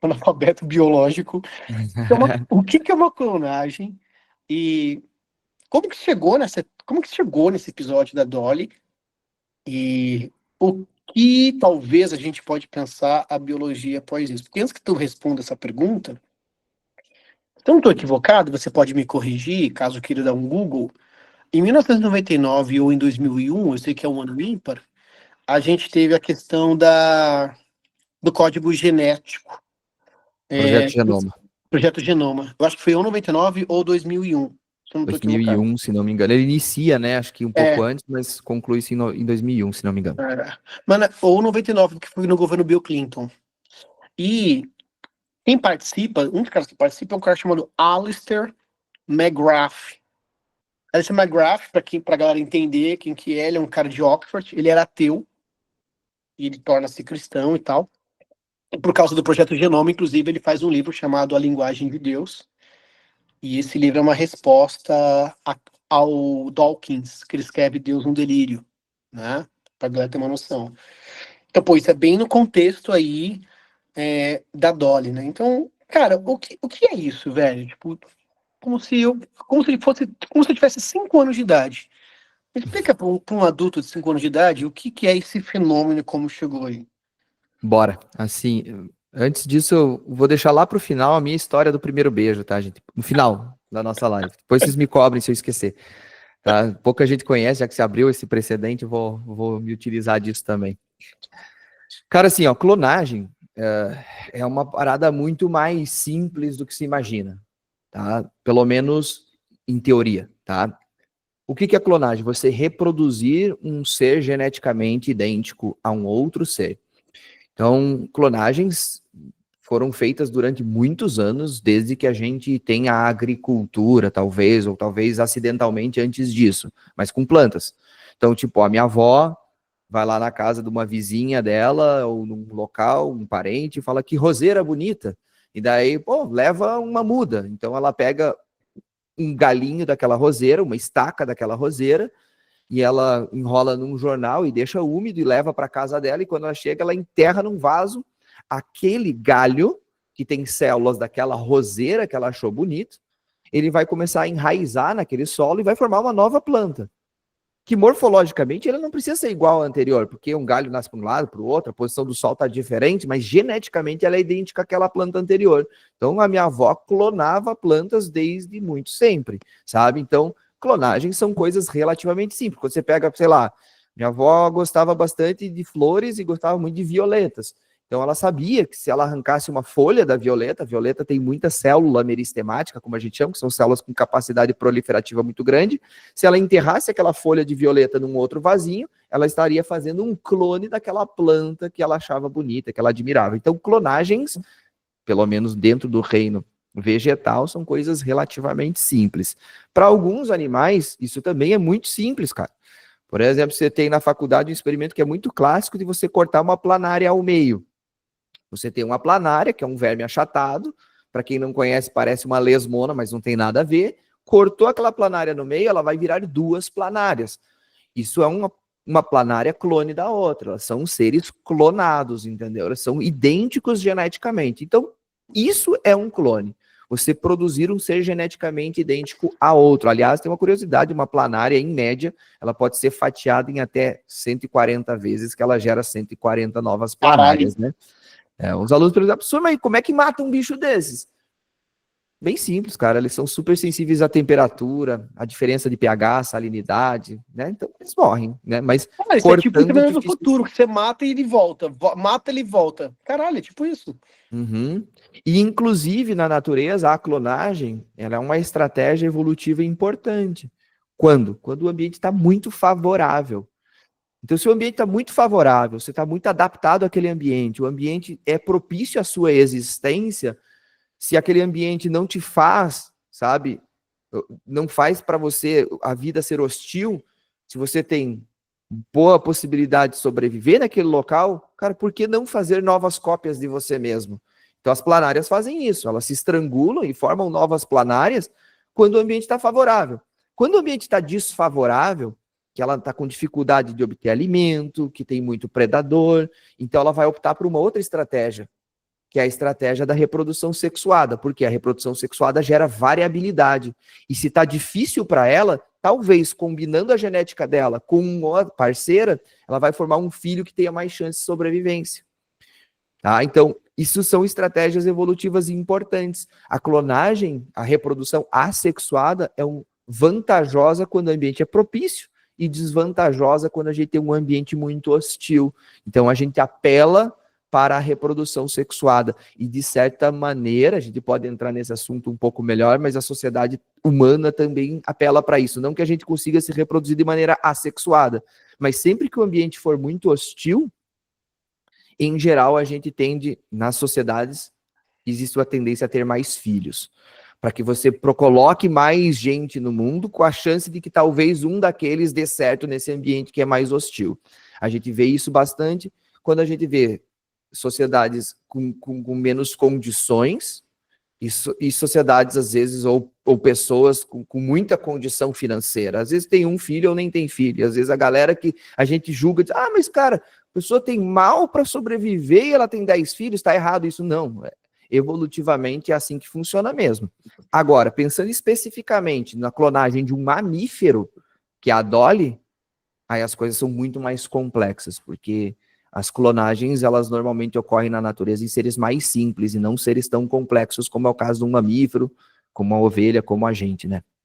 analfabeto biológico. O que que é uma clonagem? E como que chegou nesse episódio da Dolly? E o que talvez a gente pode pensar a biologia após isso? Porque antes que tu responda essa pergunta, se eu não estou equivocado, você pode me corrigir, caso queira dar um Google. Em 1999 ou em 2001, eu sei que é um ano ímpar, a gente teve a questão do código genético, Projeto do Genoma. projeto Genoma. Eu acho que foi ou 99 ou 2001, se eu não estou equivocado. 2001, se não me engano. Ele inicia, né? Acho que um pouco É, antes, mas conclui-se em 2001, se não me engano. ou 99, que foi no governo Bill Clinton. E quem participa, um dos caras que participa é um cara chamado Alistair McGrath. Alistair McGrath, pra galera entender quem que é, ele é um cara de Oxford, ele era ateu, e ele torna-se cristão e tal. E por causa do projeto Genoma, inclusive, ele faz um livro chamado A Linguagem de Deus, e esse livro é uma resposta ao Dawkins, que ele escreve Deus no Delírio, né? Pra galera ter uma noção. Então, pô, isso é bem no contexto aí da Dolly, né? Então, cara, o que é isso, velho? Tipo, como se eu tivesse 5 anos de idade. Explica para um adulto de 5 anos de idade o que que é esse fenômeno e como chegou aí. Bora. Assim, antes disso, eu vou deixar lá pro final a minha história do primeiro beijo, tá, gente? No final da nossa live. Depois vocês me cobrem se eu esquecer. Tá? Pouca gente conhece, já que se abriu esse precedente, eu vou me utilizar disso também. Cara, assim, ó, clonagem é uma parada muito mais simples do que se imagina, tá? Pelo menos em teoria, tá? O que é clonagem? Você reproduzir um ser geneticamente idêntico a um outro ser. Então, clonagens foram feitas durante muitos anos, desde que a gente tem a agricultura, talvez, ou talvez acidentalmente antes disso, mas com plantas. Então, tipo, a minha avó vai lá na casa de uma vizinha dela, ou num local, um parente, e fala que roseira bonita. E daí, pô, leva uma muda. Então, ela pega um galinho daquela roseira, uma estaca daquela roseira, e ela enrola num jornal e deixa úmido e leva para casa dela, e quando ela chega, ela enterra num vaso aquele galho que tem células daquela roseira que ela achou bonito, ele vai começar a enraizar naquele solo e vai formar uma nova planta, que morfologicamente ele não precisa ser igual ao anterior, porque um galho nasce para um lado, para o outro, a posição do sol está diferente, mas geneticamente ela é idêntica àquela planta anterior. Então a minha avó clonava plantas desde muito sempre, sabe? Então clonagem são coisas relativamente simples. Quando você pega, sei lá, minha avó gostava bastante de flores e gostava muito de violetas. Então ela sabia que se ela arrancasse uma folha da violeta, a violeta tem muita célula meristemática, como a gente chama, que são células com capacidade proliferativa muito grande. Se ela enterrasse aquela folha de violeta num outro vasinho, ela estaria fazendo um clone daquela planta que ela achava bonita, que ela admirava. Então, clonagens, pelo menos dentro do reino vegetal, são coisas relativamente simples. Para alguns animais, isso também é muito simples, cara. Por exemplo, você tem na faculdade um experimento que é muito clássico de você cortar uma planária ao meio. Você tem uma planária, que é um verme achatado, para quem não conhece, parece uma lesmona, mas não tem nada a ver. Cortou aquela planária no meio, ela vai virar duas planárias. Isso é uma planária clone da outra. Elas são seres clonados, entendeu? Elas são idênticos geneticamente. Então, isso é um clone. Você produzir um ser geneticamente idêntico a outro. Aliás, tem uma curiosidade, uma planária, em média, ela pode ser fatiada em até 140 vezes, que ela gera 140 novas Caralho. planárias, né? Os alunos perguntam, professor, mas como é que mata um bicho desses? Bem simples, cara. Eles são super sensíveis à temperatura, à diferença de pH, salinidade, né? Então eles morrem, né? Mas Isso é tipo cortando Exterminador do difícil. Futuro, que você mata e ele volta. Mata ele volta. Caralho, é tipo isso. Uhum. E inclusive na natureza a clonagem, ela é uma estratégia evolutiva importante. Quando? Quando o ambiente está muito favorável. Então, se o ambiente está muito favorável, você está muito adaptado àquele ambiente, o ambiente é propício à sua existência. Se aquele ambiente não te faz, sabe, não faz para você a vida ser hostil, se você tem boa possibilidade de sobreviver naquele local, cara, por que não fazer novas cópias de você mesmo? Então as planárias fazem isso, elas se estrangulam e formam novas planárias quando o ambiente está favorável. Quando o ambiente está desfavorável, que ela está com dificuldade de obter alimento, que tem muito predador, então ela vai optar por uma outra estratégia, que é a estratégia da reprodução sexuada, porque a reprodução sexuada gera variabilidade. E se está difícil para ela, talvez combinando a genética dela com uma parceira, ela vai formar um filho que tenha mais chance de sobrevivência. Tá? Então, isso são estratégias evolutivas importantes. A clonagem, a reprodução assexuada é vantajosa quando o ambiente é propício e desvantajosa quando a gente tem um ambiente muito hostil. Então, a gente apela para a reprodução sexuada. E, de certa maneira, a gente pode entrar nesse assunto um pouco melhor, mas a sociedade humana também apela para isso. Não que a gente consiga se reproduzir de maneira assexuada, mas sempre que o ambiente for muito hostil, em geral, a gente tende, nas sociedades, existe uma tendência a ter mais filhos, para que você coloque mais gente no mundo, com a chance de que talvez um daqueles dê certo nesse ambiente que é mais hostil. A gente vê isso bastante quando a gente vê sociedades com menos condições e sociedades, às vezes, ou pessoas com muita condição financeira. Às vezes tem um filho ou nem tem filho. Às vezes a galera que a gente julga, diz, mas cara, a pessoa tem mal para sobreviver e ela tem 10 filhos, está errado isso. Não, evolutivamente é assim que funciona mesmo. Agora, pensando especificamente na clonagem de um mamífero, que é a Dolly, aí as coisas são muito mais complexas, porque as clonagens, elas normalmente ocorrem na natureza em seres mais simples e não seres tão complexos como é o caso de um mamífero, como a ovelha, como a gente, né?